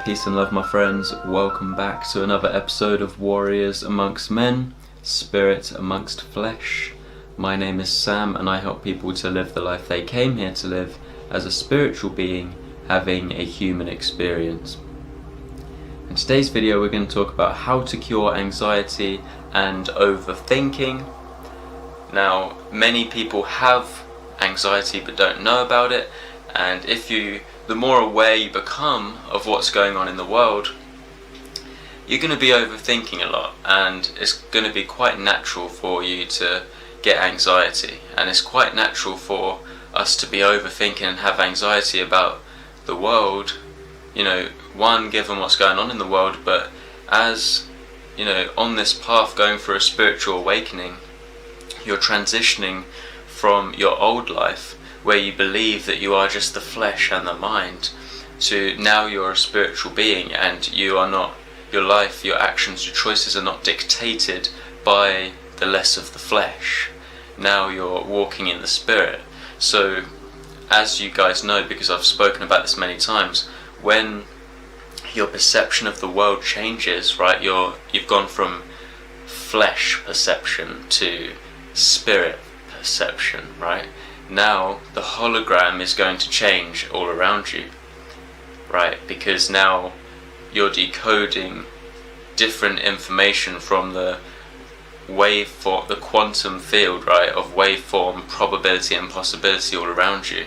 Peace and love, my friends. Welcome back to another episode of Warriors Amongst Men, Spirit Amongst Flesh. My name is Sam and I help people to live the life they came here to live as a spiritual being having a human experience. In today's video we're going to talk about how to cure anxiety and overthinking. Now, many people have anxiety but don't know about it, and the more aware you become of what's going on in the world, you're going to be overthinking a lot, and it's going to be quite natural for you to get anxiety, and it's quite natural for us to be overthinking and have anxiety about the world, one, given what's going on in the world, but as on this path going through a spiritual awakening, you're transitioning from your old life where you believe that you are just the flesh and the mind, to now you're a spiritual being, and you are not, your life, your actions, your choices are not dictated by the less of the flesh. Now you're walking in the spirit. So, as you guys know, because I've spoken about this many times, when your perception of the world changes, right, you've gone from flesh perception to spirit perception, right? Now the hologram is going to change all around you, right? Because now you're decoding different information from the waveform, the quantum field, right, of waveform, probability and possibility all around you.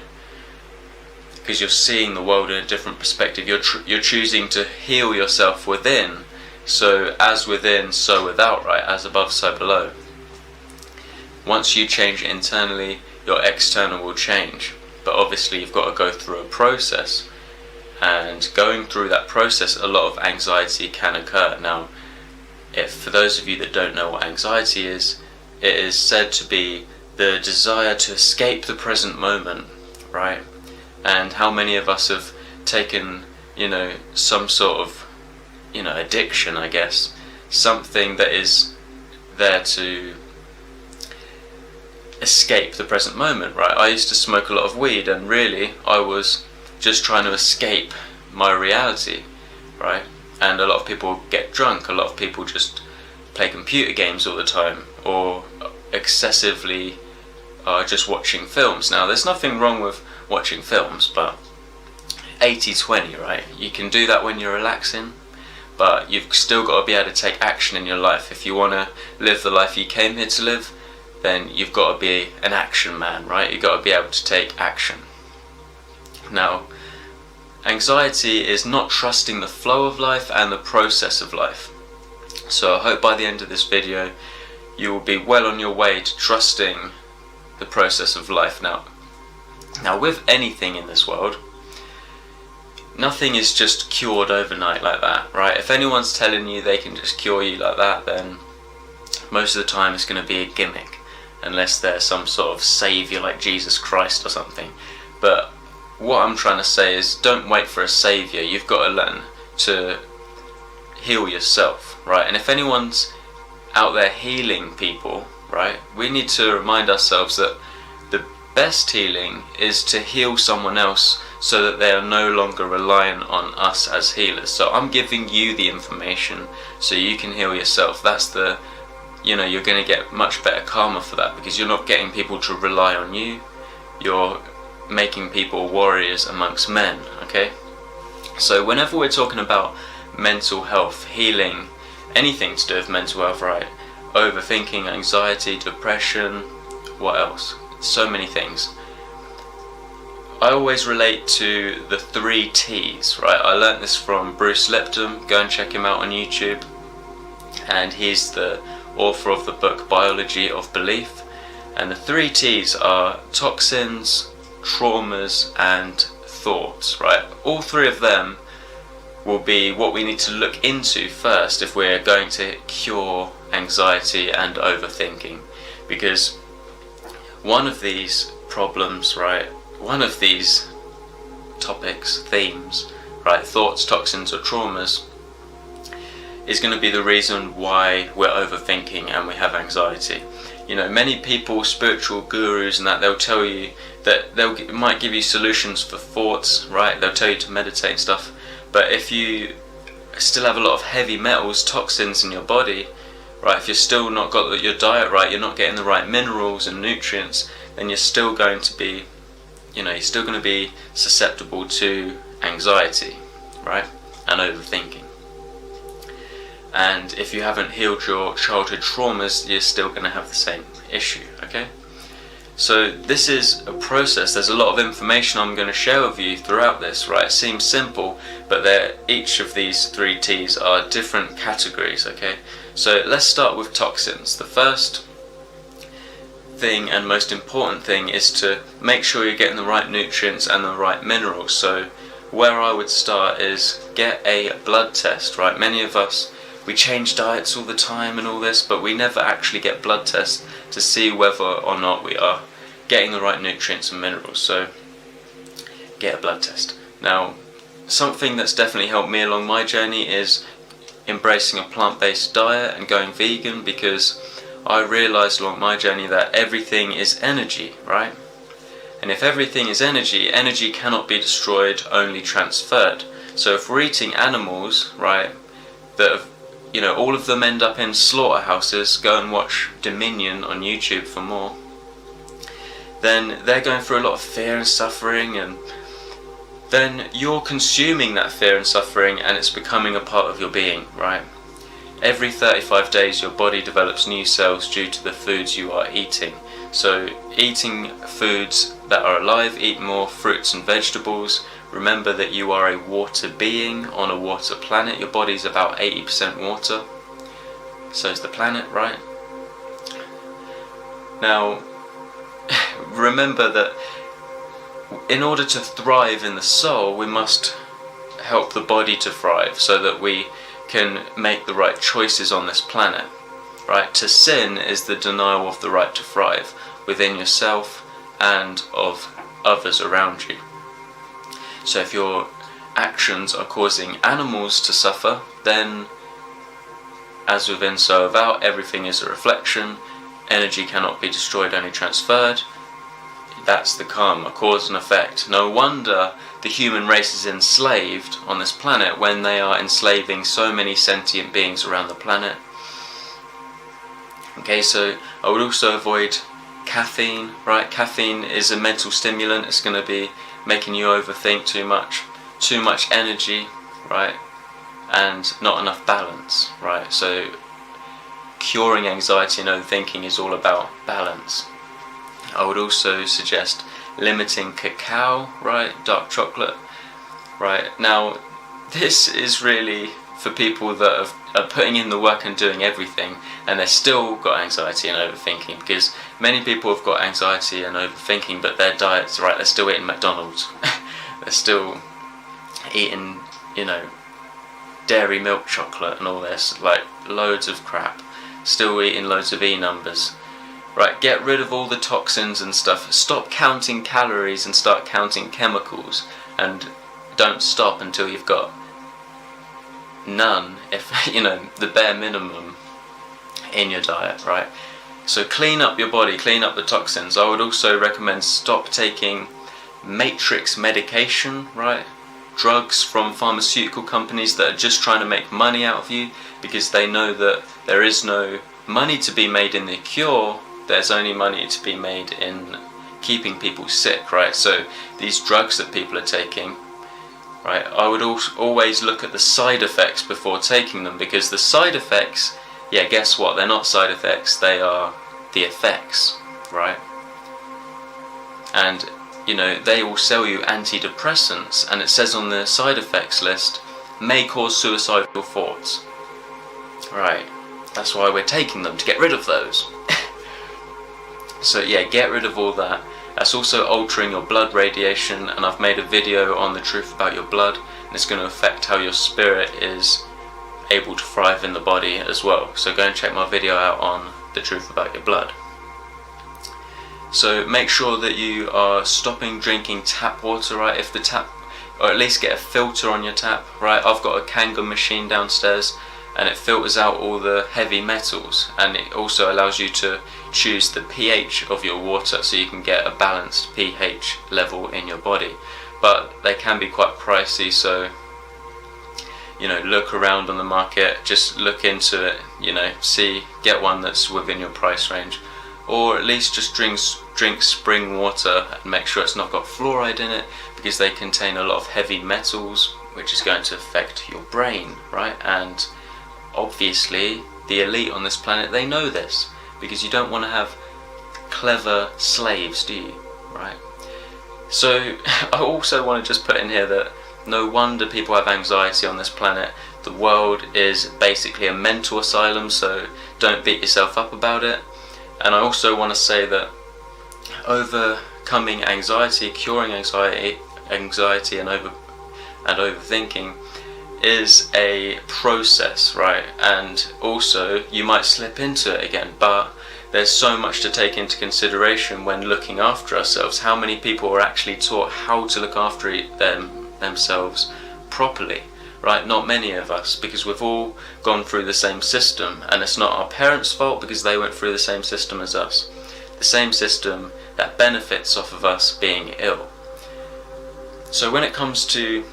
Because you're seeing the world in a different perspective. You're choosing to heal yourself within. So as within, so without, right? As above, so below. Once you change internally, your external will change. But obviously you've got to go through a process. And going through that process, a lot of anxiety can occur. Now, for those of you that don't know what anxiety is, it is said to be the desire to escape the present moment, right? And how many of us have taken, some sort of, addiction, I guess, something that is there to escape the present moment, right? I used to smoke a lot of weed, and really I was just trying to escape my reality, right? And a lot of people get drunk, a lot of people just play computer games all the time, or excessively just watching films. Now, there's nothing wrong with watching films, but 80-20, right? You can do that when you're relaxing, but you've still got to be able to take action in your life. If you want to live the life you came here to live, then you've got to be an action man, right? You've got to be able to take action. Now, anxiety is not trusting the flow of life and the process of life. So I hope by the end of this video you will be well on your way to trusting the process of life. Now with anything in this world, nothing is just cured overnight like that, right? If anyone's telling you they can just cure you like that, then most of the time it's going to be a gimmick, unless they're some sort of saviour like Jesus Christ or something. But what I'm trying to say is, don't wait for a saviour. You've got to learn to heal yourself, right? And if anyone's out there healing people, right, we need to remind ourselves that the best healing is to heal someone else so that they are no longer reliant on us as healers. So I'm giving you the information so you can heal yourself. That's you're going to get much better karma for that, because you're not getting people to rely on you. You're making people warriors amongst men, okay? So whenever we're talking about mental health, healing, anything to do with mental health, right? Overthinking, anxiety, depression, what else? So many things. I always relate to the 3 T's, right? I learnt this from Bruce Lipton. Go and check him out on YouTube. And he's the author of the book Biology of Belief. And the 3 T's are toxins, traumas and thoughts, right? All 3 of them will be what we need to look into first if we're going to cure anxiety and overthinking. Because one of these problems, right, one of these topics, themes, right, thoughts, toxins or traumas, is going to be the reason why we're overthinking and we have anxiety. Many people, spiritual gurus and that, they'll tell you that might give you solutions for thoughts, right? They'll tell you to meditate and stuff, But if you still have a lot of heavy metals, toxins in your body, right, if you're still not got your diet right, you're not getting the right minerals and nutrients, then you're still going to be, you're still going to be susceptible to anxiety, right, and overthinking. And if you haven't healed your childhood traumas, you're still going to have the same issue, okay? So this is a process. There's a lot of information I'm going to share with you throughout this, right? It seems simple, but each of these 3 T's are different categories, okay? So let's start with toxins. The first thing and most important thing is to make sure you're getting the right nutrients and the right minerals. So where I would start is get a blood test, right? Many of us, we change diets all the time and all this, but we never actually get blood tests to see whether or not we are getting the right nutrients and minerals. So get a blood test. Now, something that's definitely helped me along my journey is embracing a plant-based diet and going vegan, because I realized along my journey that everything is energy, right? And if everything is energy, energy cannot be destroyed, only transferred. So if we're eating animals, right, that have, all of them end up in slaughterhouses, go and watch Dominion on YouTube for more, then they're going through a lot of fear and suffering, and then you're consuming that fear and suffering, and it's becoming a part of your being, right? Every 35 days your body develops new cells due to the foods you are eating. So eating foods that are alive, eat more fruits and vegetables. Remember that you are a water being on a water planet. Your body's about 80% water. So is the planet, right? Now, remember that in order to thrive in the soul, we must help the body to thrive so that we can make the right choices on this planet, right? To sin is the denial of the right to thrive within yourself and of others around you. So if your actions are causing animals to suffer, then as within so without, everything is a reflection. Energy cannot be destroyed, only transferred. That's the karma, cause and effect. No wonder the human race is enslaved on this planet when they are enslaving so many sentient beings around the planet. Okay, so I would also avoid caffeine, right? Caffeine is a mental stimulant. It's going to be making you overthink too much energy, right? And not enough balance, right? So curing anxiety and overthinking is all about balance. I would also suggest limiting cacao, right? Dark chocolate, right? Now, this is really for people that are putting in the work and doing everything, and they've still got anxiety and overthinking, because many people have got anxiety and overthinking, but their diets, right, they're still eating McDonald's. They're still eating, dairy milk chocolate and all this, like loads of crap. Still eating loads of E-numbers. Right, get rid of all the toxins and stuff. Stop counting calories and start counting chemicals, and don't stop until you've got none, if the bare minimum in your diet, right? So clean up your body, clean up the toxins. I would also recommend stop taking matrix medication, right? Drugs from pharmaceutical companies that are just trying to make money out of you, because they know that there is no money to be made in the cure. There's only money to be made in keeping people sick, right? So these drugs that people are taking, right, I would always look at the side effects before taking them, because the side effects, yeah, guess what? They're not side effects, they are the effects, right? And, they will sell you antidepressants, and it says on the side effects list, may cause suicidal thoughts. Right, that's why we're taking them, to get rid of those. So yeah, get rid of all that. That's also altering your blood radiation, and I've made a video on the truth about your blood, and it's going to affect how your spirit is able to thrive in the body as well. So go and check my video out on the truth about your blood. So make sure that you are stopping drinking tap water, right? If the tap, or at least get a filter on your tap, right? I've got a Kangen machine downstairs, and it filters out all the heavy metals, and it also allows you to choose the pH of your water, so you can get a balanced pH level in your body. But they can be quite pricey, so look around on the market, just look into it, get one that's within your price range, or at least just drink spring water and make sure it's not got fluoride in it, because they contain a lot of heavy metals, which is going to affect your brain, right? And obviously the elite on this planet, they know this, because you don't want to have clever slaves, do you? Right? So I also want to just put in here that no wonder people have anxiety on this planet. The world is basically a mental asylum, so don't beat yourself up about it. And I also want to say that overcoming anxiety, curing anxiety and overthinking is a process, right? And also you might slip into it again, but there's so much to take into consideration when looking after ourselves. How many people are actually taught how to look after themselves properly, right? Not many of us, because we've all gone through the same system, and it's not our parents' fault because they went through the same system as us. The same system that benefits off of us being ill. So when it comes to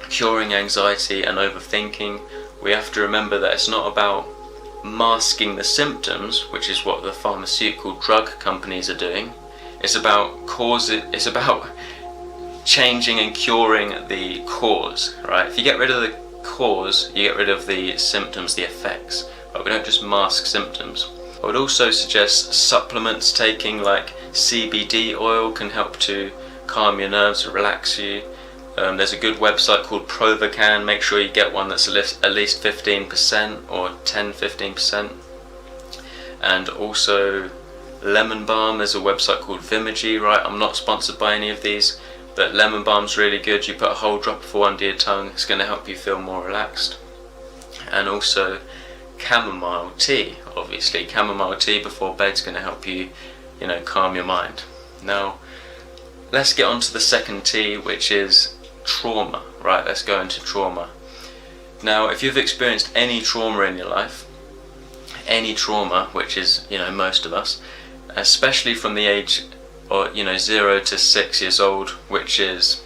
curing anxiety and overthinking, we have to remember that it's not about masking the symptoms, which is what the pharmaceutical drug companies are doing. It's about changing and curing the cause, right? If you get rid of the cause, you get rid of the symptoms, the effects. But we don't just mask symptoms. I would also suggest supplements taking, like CBD oil can help to calm your nerves and relax you. There's a good website called Provocan. Make sure you get one that's at least 15% or 10-15%. And also lemon balm. There's a website called Vimagy, right? I'm not sponsored by any of these, but lemon balm's really good. You put a whole drop of under your tongue. It's going to help you feel more relaxed. And also chamomile tea. Obviously, chamomile tea before bed's going to help you, calm your mind. Now, let's get on to the second T, which is trauma, right? Let's go into trauma. Now, if you've experienced any trauma in your life, any trauma, which is, most of us, especially from the age, 0 to 6 years old, which is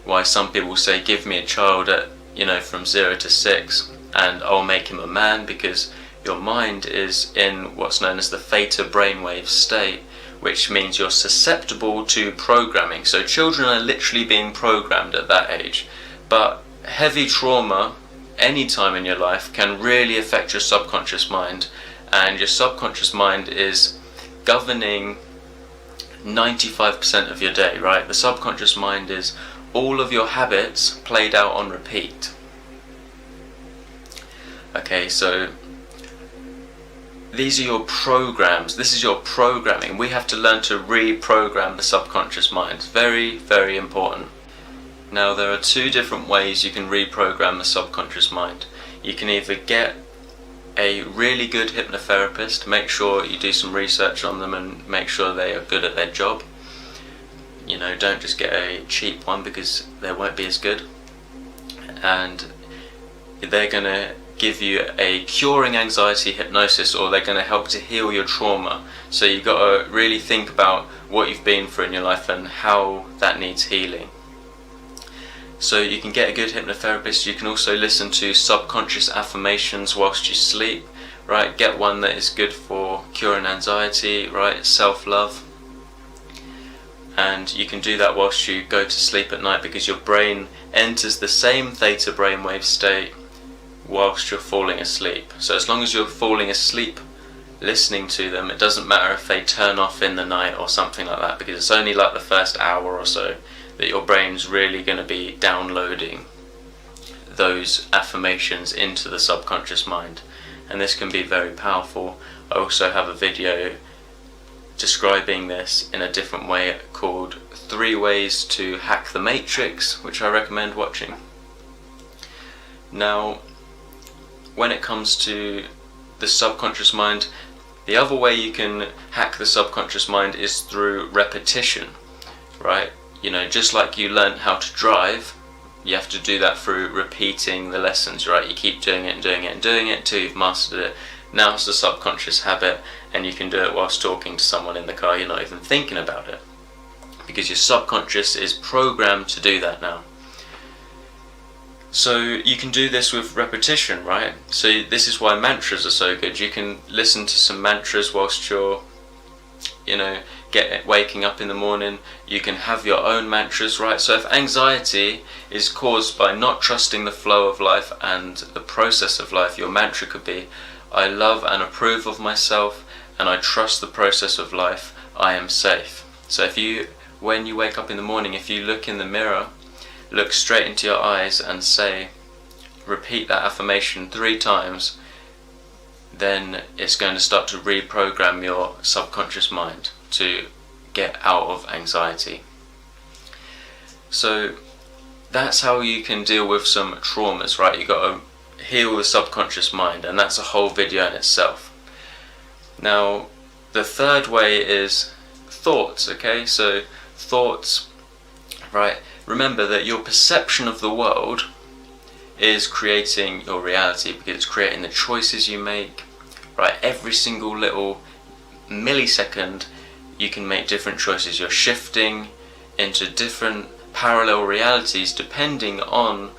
why some people say, give me a child at, from 0 to 6 and I'll make him a man, because your mind is in what's known as the theta brainwave state, which means you're susceptible to programming. So children are literally being programmed at that age. But heavy trauma, any time in your life, can really affect your subconscious mind. And your subconscious mind is governing 95% of your day, right? The subconscious mind is all of your habits played out on repeat. Okay, so these are your programs. This is your programming. We have to learn to reprogram the subconscious mind. Very, very important. Now, there are two different ways you can reprogram the subconscious mind. You can either get a really good hypnotherapist, make sure you do some research on them and make sure they are good at their job. Don't just get a cheap one, because they won't be as good. And they're going to give you a curing anxiety hypnosis, or they're going to help to heal your trauma. So you've got to really think about what you've been through in your life and how that needs healing. So you can get a good hypnotherapist. You can also listen to subconscious affirmations whilst you sleep, right? Get one that is good for curing anxiety, right? Self-love. And you can do that whilst you go to sleep at night, because your brain enters the same theta brainwave state whilst you're falling asleep. So as long as you're falling asleep listening to them, it doesn't matter if they turn off in the night or something like that, because it's only like the first hour or so that your brain's really going to be downloading those affirmations into the subconscious mind, and this can be very powerful. I also have a video describing this in a different way called 3 Ways to Hack the Matrix, which I recommend watching. Now, when it comes to the subconscious mind, the other way you can hack the subconscious mind is through repetition, right? Just like you learn how to drive, you have to do that through repeating the lessons, right? You keep doing it and doing it and doing it until you've mastered it. Now it's the subconscious habit, and you can do it whilst talking to someone in the car. You're not even thinking about it, because your subconscious is programmed to do that now. So you can do this with repetition, right? So this is why mantras are so good. You can listen to some mantras whilst you're, waking up in the morning. You can have your own mantras, right? So if anxiety is caused by not trusting the flow of life and the process of life, your mantra could be, I love and approve of myself, and I trust the process of life. I am safe. So when you wake up in the morning, if you look in the mirror, look straight into your eyes and repeat that affirmation 3 times, then it's going to start to reprogram your subconscious mind to get out of anxiety. So that's how you can deal with some traumas, right? You've got to heal the subconscious mind, and that's a whole video in itself. Now, the third way is thoughts, okay? So thoughts, right? Remember that your perception of the world is creating your reality, because it's creating the choices you make, right? Every single little millisecond you can make different choices. You're shifting into different parallel realities depending on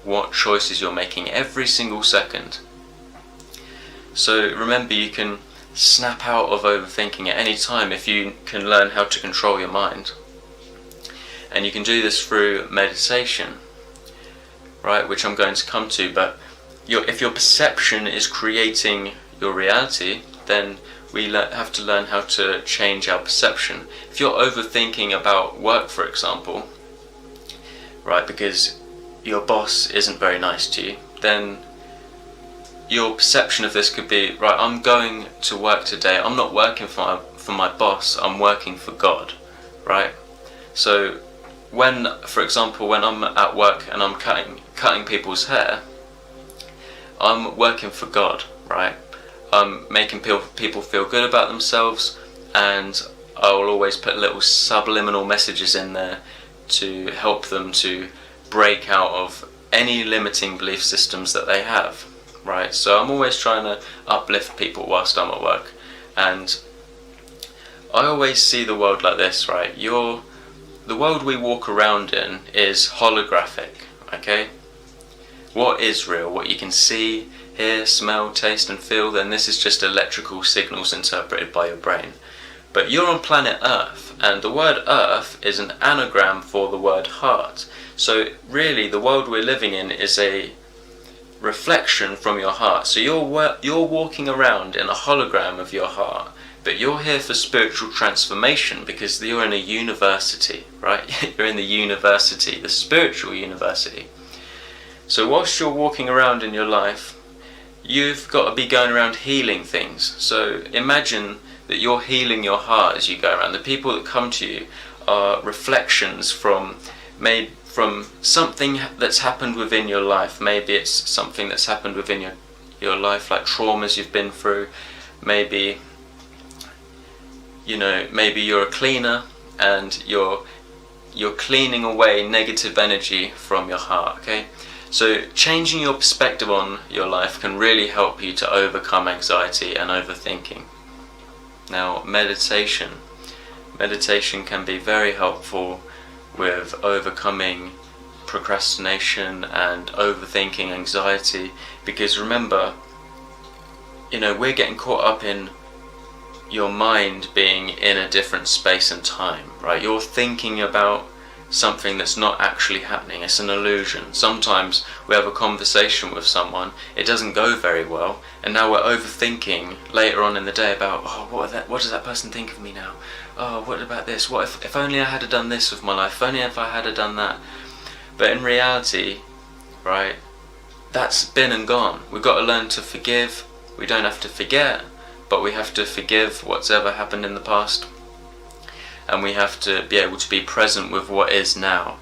what choices you're making every single second. So remember, you can snap out of overthinking at any time if you can learn how to control your mind. And you can do this through meditation, right, which I'm going to come to. But if your perception is creating your reality, then we have to learn how to change our perception. If you're overthinking about work, for example, right, because your boss isn't very nice to you, then your perception of this could be, right, I'm going to work today, I'm not working for my boss, I'm working for God, right? So for example, when I'm at work and I'm cutting people's hair, I'm working for God, right? I'm making people feel good about themselves, and I will always put little subliminal messages in there to help them to break out of any limiting belief systems that they have, right? So I'm always trying to uplift people whilst I'm at work, and I always see the world like this, right? The world we walk around in is holographic, okay? What is real, what you can see, hear, smell, taste and feel, then this is just electrical signals interpreted by your brain. But you're on planet Earth, and the word Earth is an anagram for the word heart. So really the world we're living in is a reflection from your heart. So you're walking around in a hologram of your heart, but you're here for spiritual transformation because you're in a university, right? You're in the university, the spiritual university. So whilst you're walking around in your life, you've got to be going around healing things. So imagine that you're healing your heart as you go around. The people that come to you are reflections from something that's happened within your life. Maybe it's something that's happened within your life, like traumas you've been through. Maybe you're a cleaner and you're cleaning away negative energy from your heart, okay? So changing your perspective on your life can really help you to overcome anxiety and overthinking. Now, meditation can be very helpful with overcoming procrastination and overthinking anxiety, because remember, we're getting caught up in your mind being in a different space and time, right? You're thinking about something that's not actually happening. It's an illusion. Sometimes we have a conversation with someone, it doesn't go very well, and now we're overthinking later on in the day about, what does that person think of me now? Oh, what about this? What if only I had done this with my life? If only if I had done that. But in reality, right, that's been and gone. We've got to learn to forgive. We don't have to forget, but we have to forgive what's ever happened in the past. And we have to be able to be present with what is now.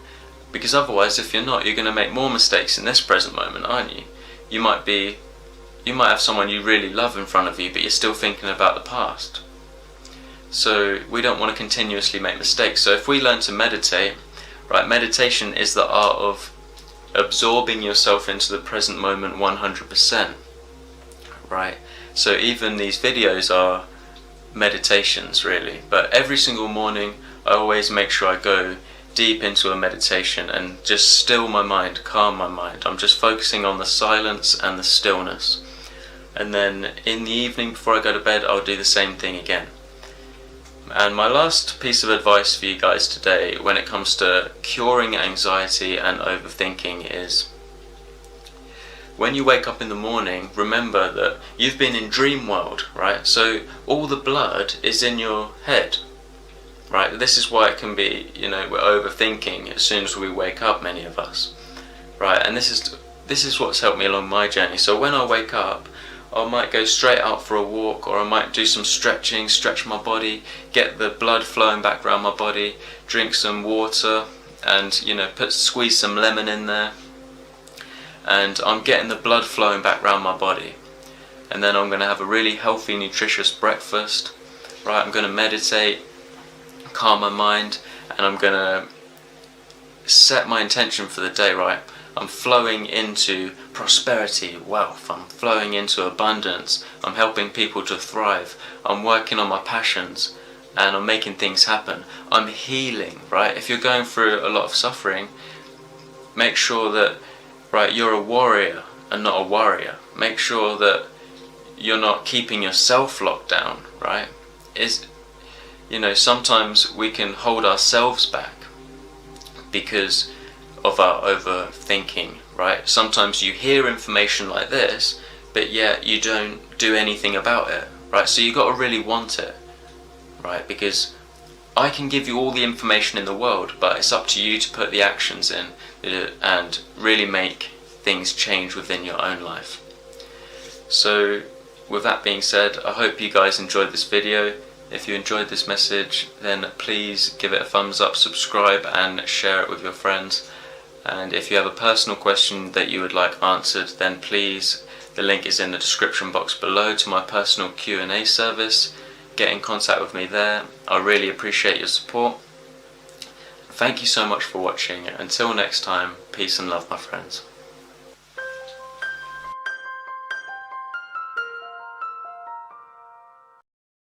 Because otherwise, if you're not, you're going to make more mistakes in this present moment, aren't you? You might have someone you really love in front of you, but you're still thinking about the past. So we don't want to continuously make mistakes. So if we learn to meditate, right, meditation is the art of absorbing yourself into the present moment 100%, right? So even these videos are meditations really, but every single morning I always make sure I go deep into a meditation and just still my mind, calm my mind. I'm just focusing on the silence and the stillness. And then in the evening before I go to bed, I'll do the same thing again. And my last piece of advice for you guys today when it comes to curing anxiety and overthinking is, when you wake up in the morning, remember that you've been in dream world, right? So all the blood is in your head, right? This is why it can be, we're overthinking as soon as we wake up, many of us, right? And this is what's helped me along my journey. So when I wake up, I might go straight out for a walk, or I might do some stretching, stretch my body, get the blood flowing back around my body, drink some water, and squeeze some lemon in there, and I'm getting the blood flowing back around my body. And then I'm going to have a really healthy, nutritious breakfast, right? I'm going to meditate, calm my mind, and I'm going to set my intention for the day, right? I'm flowing into prosperity, wealth, I'm flowing into abundance, I'm helping people to thrive, I'm working on my passions, and I'm making things happen. I'm healing, right? If you're going through a lot of suffering, make sure that, right, you're a warrior and not a worrier. Make sure that you're not keeping yourself locked down, right? Sometimes we can hold ourselves back because of our overthinking, right? Sometimes you hear information like this, but yet you don't do anything about it, right? So you got to really want it, right? Because I can give you all the information in the world, but it's up to you to put the actions in and really make things change within your own life. So with that being said, I hope you guys enjoyed this video. If you enjoyed this message, then please give it a thumbs up, subscribe, and share it with your friends. And if you have a personal question that you would like answered, then please, the link is in the description box below to my personal Q&A service. Get in contact with me there. I really appreciate your support. Thank you so much for watching. Until next time, peace and love, my friends.